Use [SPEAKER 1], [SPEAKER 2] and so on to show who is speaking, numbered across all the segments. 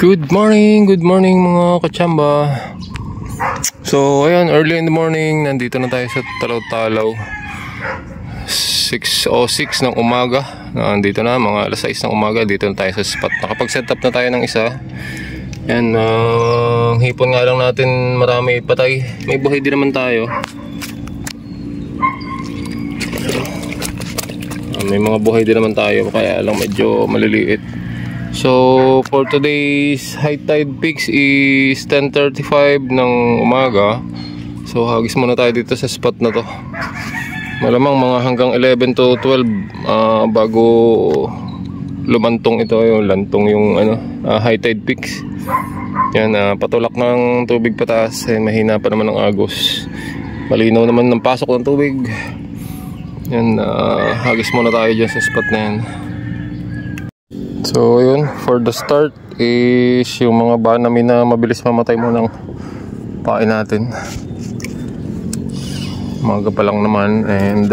[SPEAKER 1] Good morning mga kachamba. So ayan, early in the morning, nandito na tayo sa Talaw-Talaw. 6:06 ng umaga. Nandito na, mga alas 6 ng umaga. Dito na tayo sa spot. Nakapag-set up na tayo ng isa. Yan, hipon nga lang natin, marami patay. May buhay din naman tayo. May mga buhay din naman tayo, kaya lang medyo maliliit. So for today's high tide peaks is 10:35 ng umaga. So hagis muna tayo dito sa spot na to. Malamang mga hanggang 11 to 12 bago lumantong ito, yung lantong yung high tide peaks. Yan, patulak ng tubig pataas. Mahina pa naman ang agos. Malinaw naman ng pasok ng tubig. Yan, hagis muna tayo dyan sa spot na yan. So yun, for the start is yung mga banami na mabilis mamatay muna ng pain natin. Maga pa lang naman, and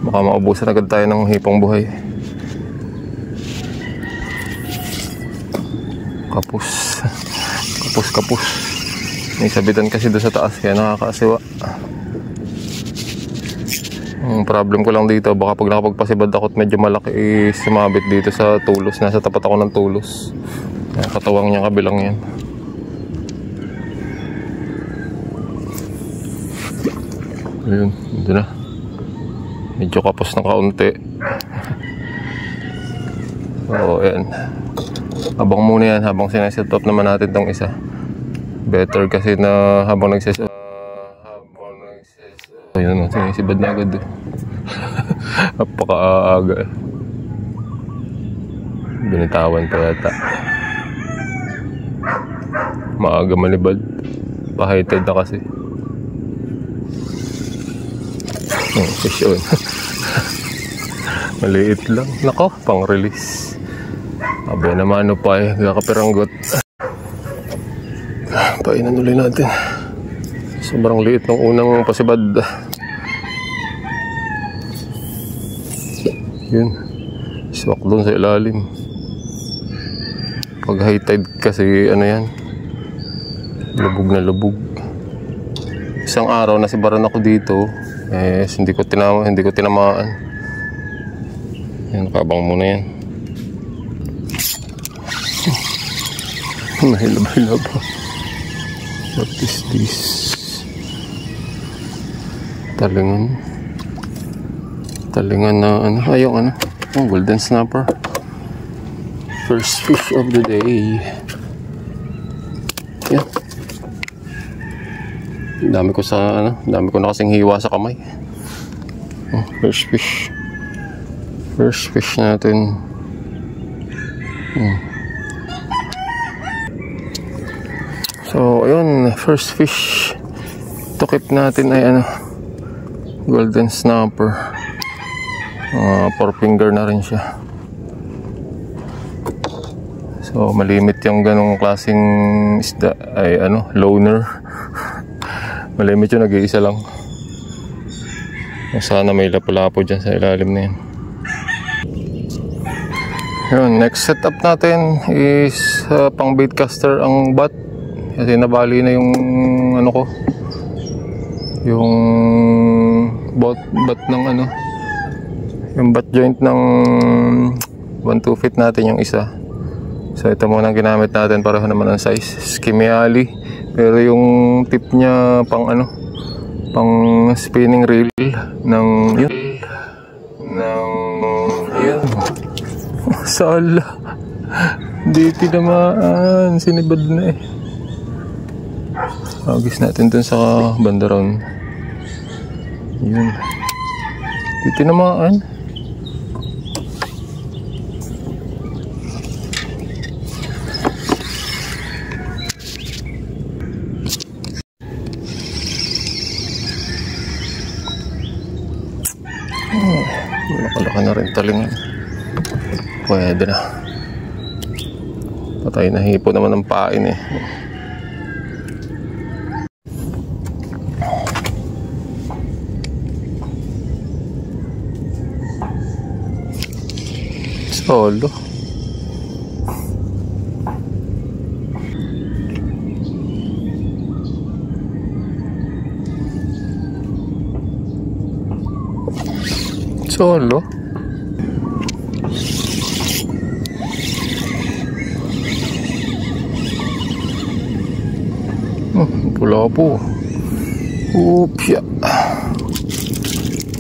[SPEAKER 1] baka maubusan agad tayo ng hipong buhay. Kapus. May sabitan kasi doon sa taas, kaya nakakaasiwa. Ang problem ko lang dito, baka pag nakapagpasibad ako at medyo malaki, sumabit dito sa tulos. Nasa tapat ako ng tulos. Katawang niya kabilang yan. Ayun, dito na. Medyo kapos na kaunti. So, ayan. Habang muna yan, habang sineset up naman natin tong isa. Better kasi na habang nagsiset up. Ayun, sinisibad na agad. Napakaaga. Binitawan pa yata. Maaga malibad. Pa-high tide na kasi. Fish on. Maliit lang. Nako, pang release. Abay naman pa kakapiranggot. Painan ulit natin. Sobrang liit ng unang pasibad. Yun, swak doon sa ilalim. Pag high tide kasi yan, lubog na lubog. Isang araw nasibaran ako dito, hindi ko tinamaan. Yan, kabang muna yan. Nahilab-hilab. What is this? Talingan na golden snapper. First fish of the day. Yan. Dami ko na kasing hiwa sa kamay. First fish natin. So ayun, first fish to keep natin ay golden snapper. 4 finger na rin siya. So malimit yung ganong klaseng isda ay loner. Malimit yung nag-iisa lang. Sana may lapu-lapo dyan sa ilalim na yan. Yun, next setup natin is pang bait caster ang bat. Kasi nabali na yung yung bat ng yung bat joint ng 1-2 feet natin yung isa. So ito muna ang ginamit natin, pareho naman ang size, Skimiali, pero yung tip niya pang spinning reel ng yun. Sala, hindi tinamaan, sinibad na agis natin dun sa bandaron. Yun, hindi tinamaan. Malaki na rin talingan. Pwede na. Patay na hipo naman ng pain Solo. Solo. Pula po. Upya.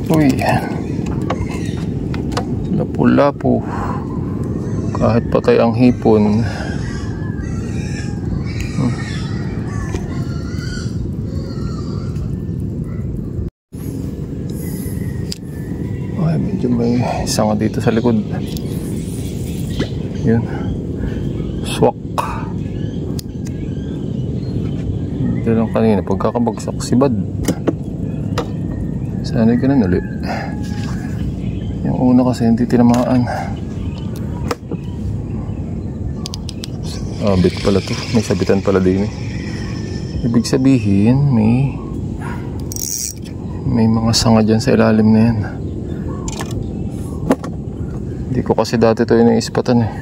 [SPEAKER 1] Uy. Lapu-lapu. Kahit patay ang hipon. Ay, medyo may sanga dito sa likod. Yun. Swak. Ito lang kanina pagkakabagsak si Bad. Sana ganun ulit. Yung una kasi hindi tinamaan. Bit pala to. May sabitan pala din eh. Ibig sabihin may mga sanga dyan sa ilalim na yan. Hindi ko kasi dati to iniispatan eh.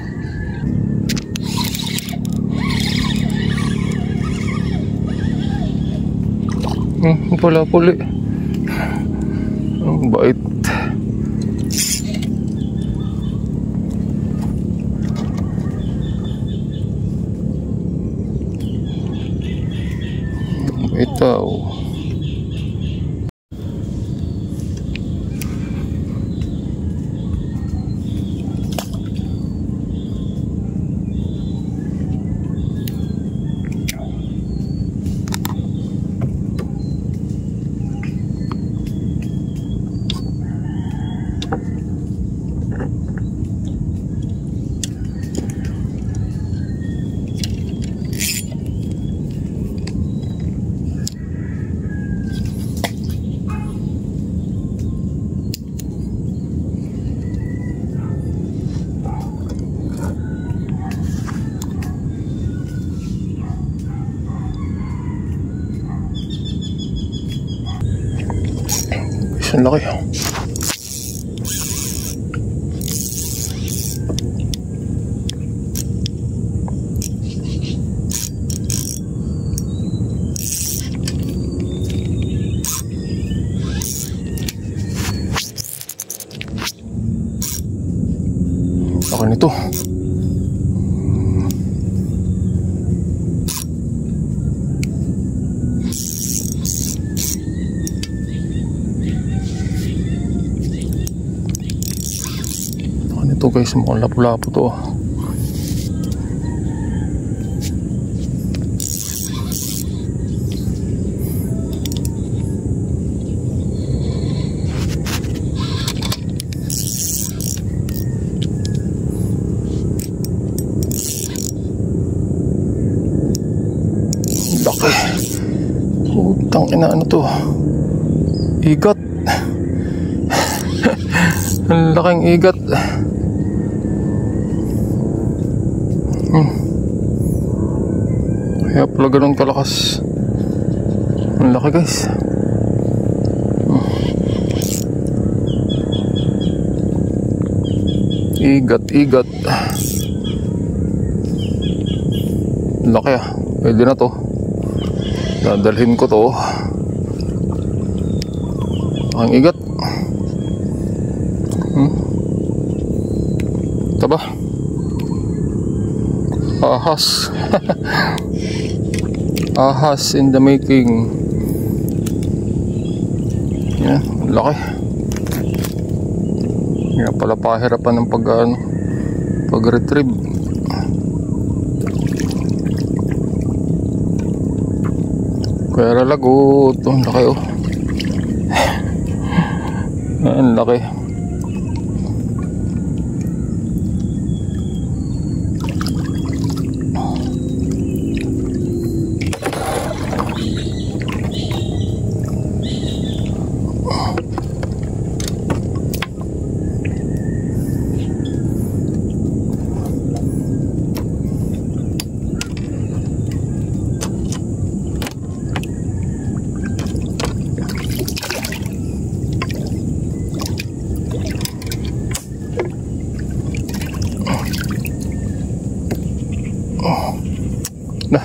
[SPEAKER 1] Pula-puli. Ang bait. Ito. Ang laki. Laki nito. Ito guys, mukhang lapu-lapu to. Laki. Utang ina, ano to? Igat. Ang laking igat. Kaya pala ganun kalakas. Ang laki guys. Igat. Laki ah. Pwede na to. Dadalhin ko to. Ang igat. Taba. Ahas. Ahas in the making. Yan, laki. Yan pala pahirapan ng pag-retrieve. Kaya lagot. Ang laki oh. Ang laki.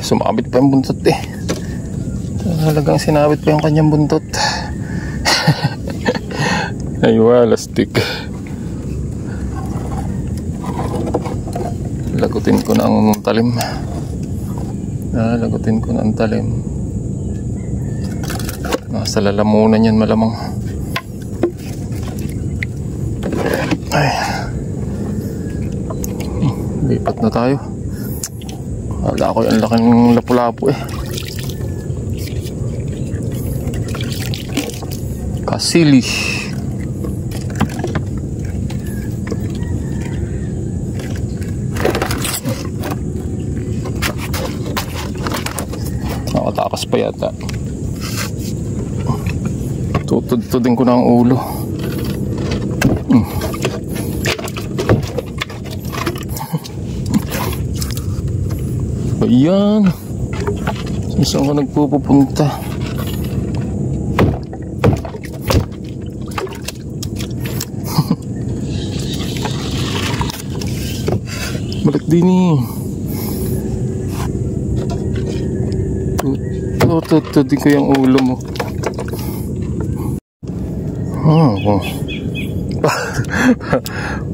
[SPEAKER 1] Sumabit pa yung buntot eh. Talagang sinabit pa yung kanyang buntot. Ay walas putik. Lagutin ko na ang talim. Lagutin ko na ang talim. Nasa lalamunan yan malamang. Ay. Lipat na tayo. Wala ko yung laking lapu-lapu eh. Kasili. Nakatakas pa yata. Tutudtudin ko na ang ulo. Ayan. Saan ka nagpupunta? Balik din eh. Tutudin ko yung ulo mo.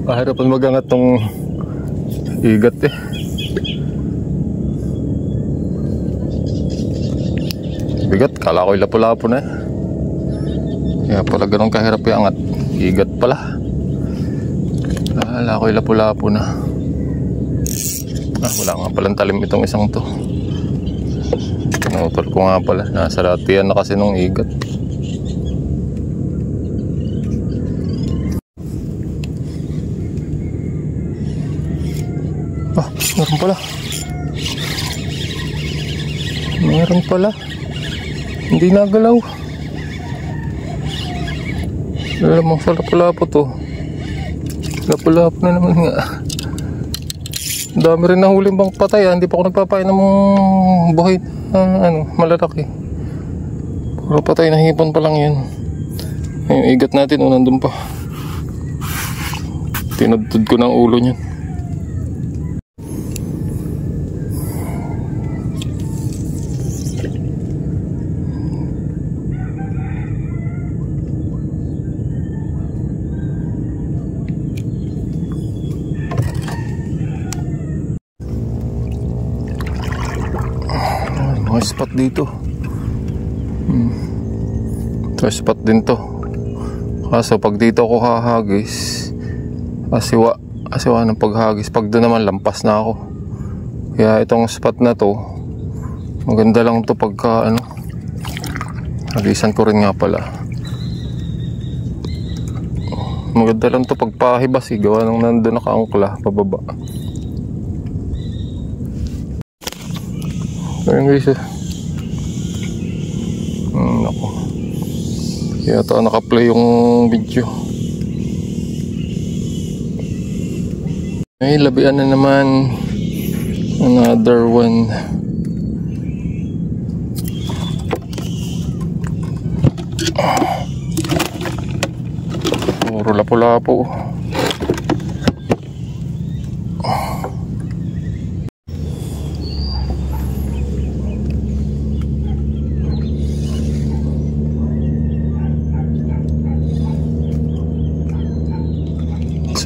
[SPEAKER 1] Pahirapan magangat tong igat eh. Bigat, kala ko lapu-lapu na eh. Kaya pala ganun kahirap yung angat. Igat pala. Kala ko lapu-lapu na. Wala nga palang talim itong isang to. Pinutol ko nga pala. Nasa latiyan na kasi nung igat. Meron pala. Meron pala. Hindi nagalaw. Lamang sa lapu-lapu to. Lapu-lapu na naman nga. Dami rin nahuling bang patay. Hindi pa ako nagpapain ng buhay malalaki. Puro patay na hipon pa lang yan. Yung igat natin nandun pa. Tinudtod ko ng ulo niyan. Mga spot dito. Ito spot din to. Kaso pag dito ako hahagis, asiwa ng paghagis. Pag doon naman lampas na ako. Kaya itong spot na to maganda lang to pagka hagisan ko rin nga pala. Maganda lang to pagpahibas gawa nang nandun nakaangkla pababa. Ayun guys ako. Kaya ito naka-play yung video. Ay, labian na naman. Another one. Puro lapu-lapu.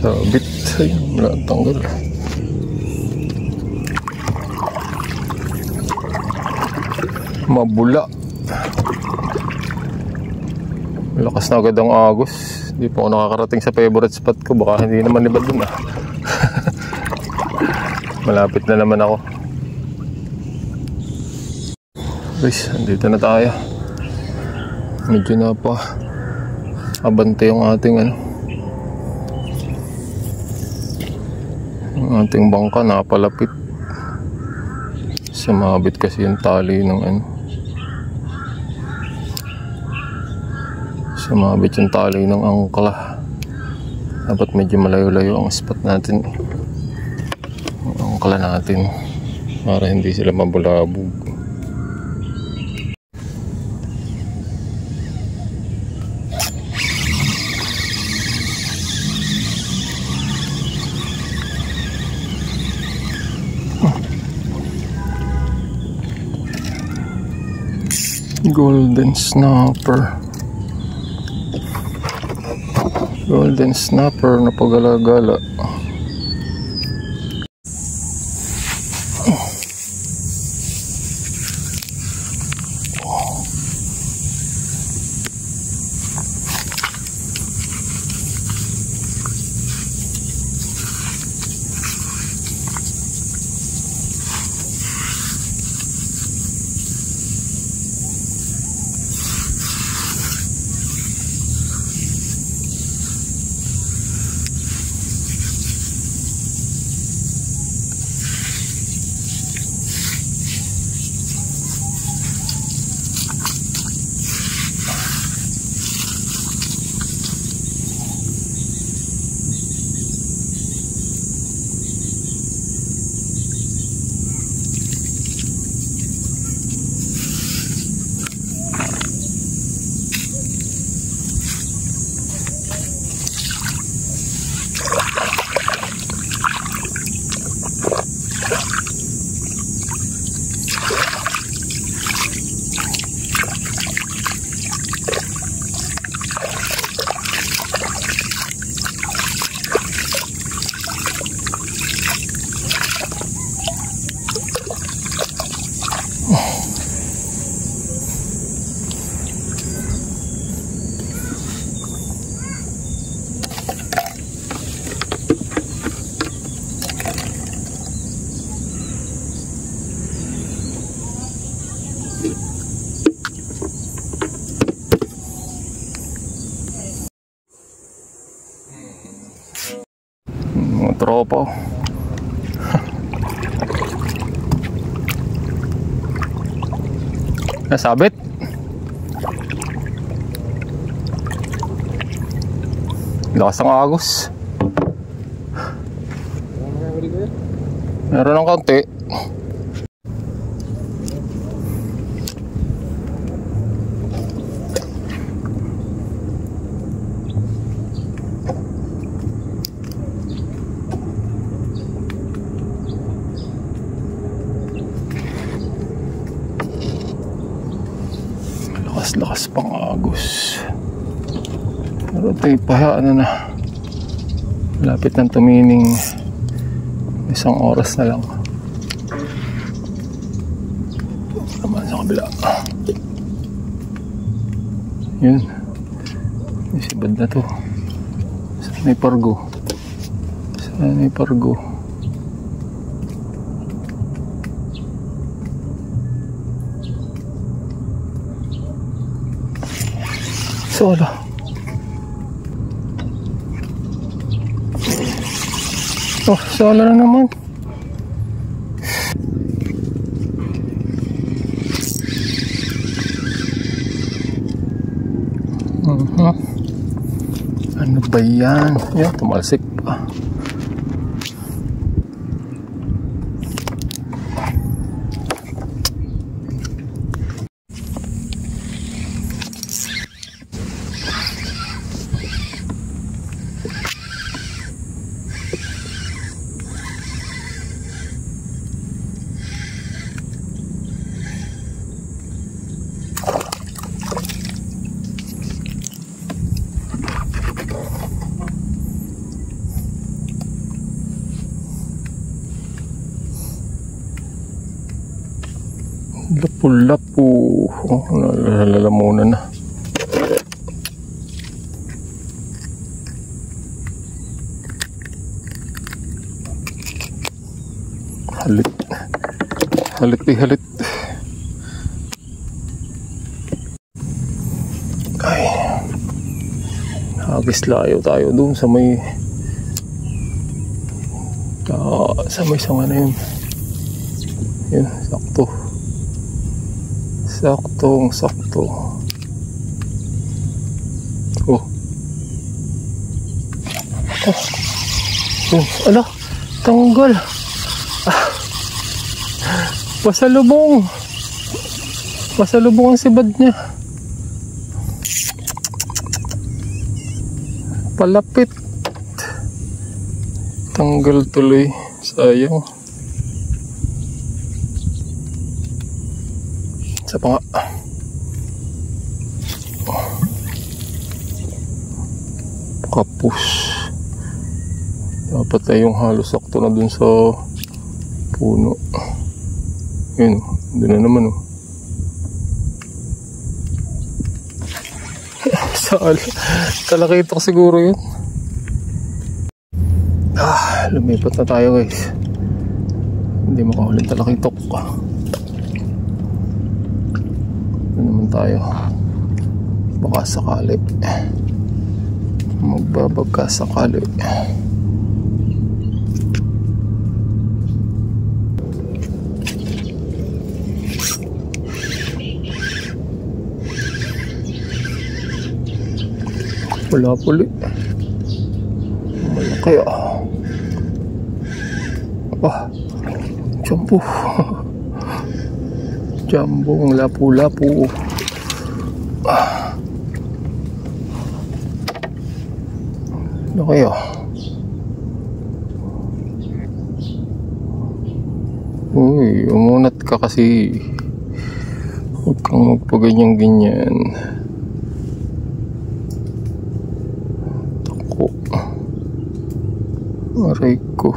[SPEAKER 1] Sabit. Ayun, wala tanggal. Mabula. Malakas na agad ang agos. Hindi pa ako nakakarating sa favorite spot ko. Baka hindi naman libad dun Malapit na naman ako. Guys, andito na tayo. Medyo na pa abante yung ating ang ating bangka, napalapit. Sumabit kasi yung tali ng sumabit yung tali ng angkla. Dapat medyo malayo-layo ang spot natin, ang angkla natin, para hindi sila mabulabog. Golden snapper. Golden snapper na pagala-gala. Mga tropa. Nasabit. Lakas ng agos. Meron ng kaunti. Lakas pang agos. Pero ito'y pahayaan na. Lapit ng tumining. 1 oras na lang. Naman sa kabila. Yun. Isibad na to. Saan may pargo? Saan may pargo? Solo. Oh, solo na naman. Ano ba yan? Yan, tumalsik pa. Lapu-lapu. Oh, nalalamunan na. Halit. Halit. Ay. Hagis layo tayo dun sa may sanga na yun. Yun, sakto. Sakto. Oh. Ala, tanggal. Pasalubong ang sibad niya. Palapit. Tanggal tuloy. Sayang. Isa pa nga. kapus. Dapat ay yung halos sakto na dun sa puno. Yun, doon na naman oh. Saan? Talakitok siguro yun. Lumipat na tayo guys. Hindi makahuling talakitok. Doon naman tayo. Baka sakali. Magbabagka sakali. Wala puli. Malaki ah. Jumbo. Jambong lapu-lapu. Ano kayo? Uy, umunat ka kasi. Huwag kang magpaganyan-ganyan. Tako. Aray ko.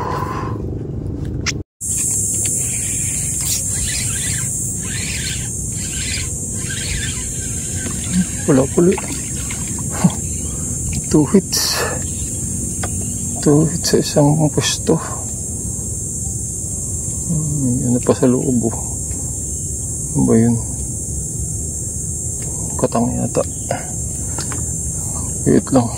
[SPEAKER 1] Wala puli. 2 hits. 2 hits sa isang pwesto. Ano pa sa loob oh. Ano ba yun? Katang yata. Wait lang.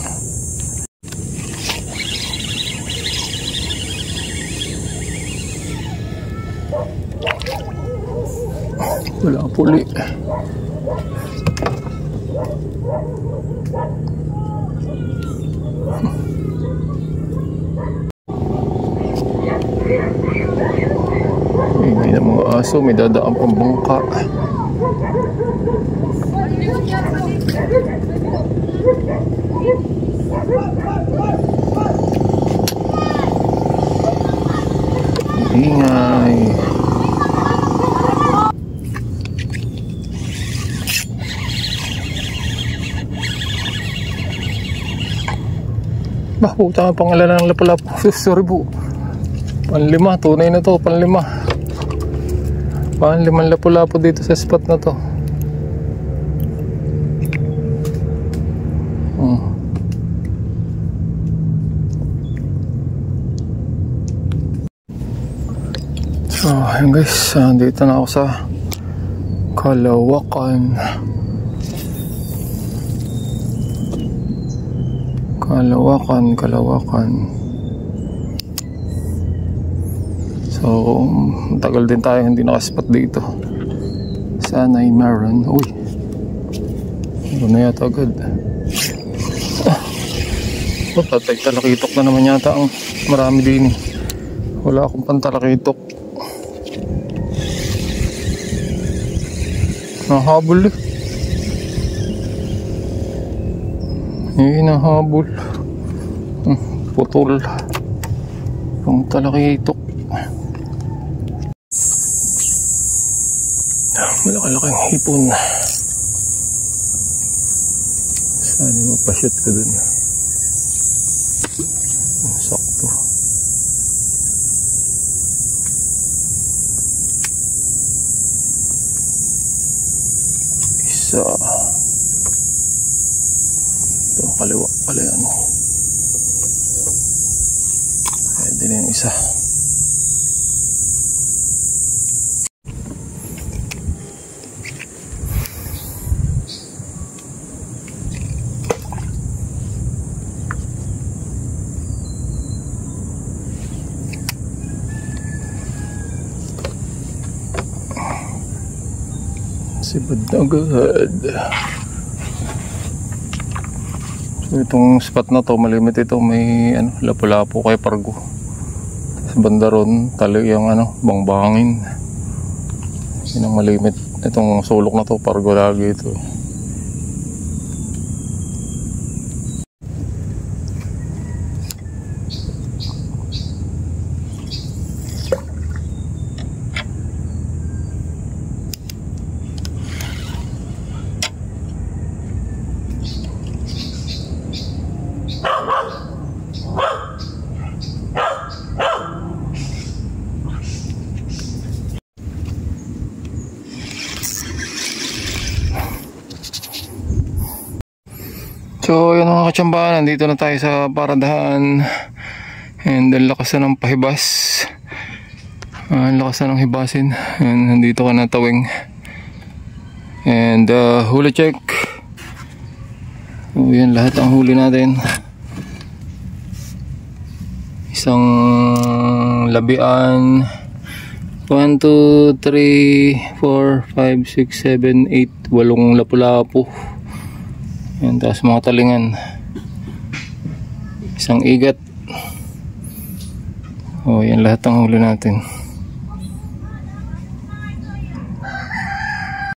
[SPEAKER 1] Wala puli. Hindi na mga aso, may dadaan pang bangka. Ingay. Bah, puta nga pangalan ng lapu-lapu. Sorry po. Panlima, tunay na to, panlima. Panlimang lapu-lapu dito sa spot na to. So, ayun guys, dito na ako sa Kalawakan. Kalawakan. So, tagal din tayo hindi nakaspot dito. Sana ay meron. Uy, meron na yata agad. Patay, talakitok na naman yata ang marami din eh. Wala akong pantalakitok. Nahabol eh. Nahabol. Putol. Pang talakitok. Malaki-laking hipon. Sana mapashoot ko dun. Sakto. Isa. Ito, kaliwa pala yan. Pwede na yung isa. Sibad na agad. So itong spot na to, malimit ito, may lapu-lapu kay Pargo. Sa banda ron, tali yung bangbangin. Yun ang malimit. Itong sulok na to, Pargo lagi ito. katsambahan, nandito na tayo sa paradahan. And ang lakas na ng pahibas. Ang lakas na ng hibasin. And nandito ka na tawing. And huli check. So yan lahat ang huli natin. Isang labian. 1, 2, 3, 4, 5, 6, 7, 8, 8 lapu-lapu. Yan, tapos mga talingan. Isang igat. Oh, yan lahat ang huli natin.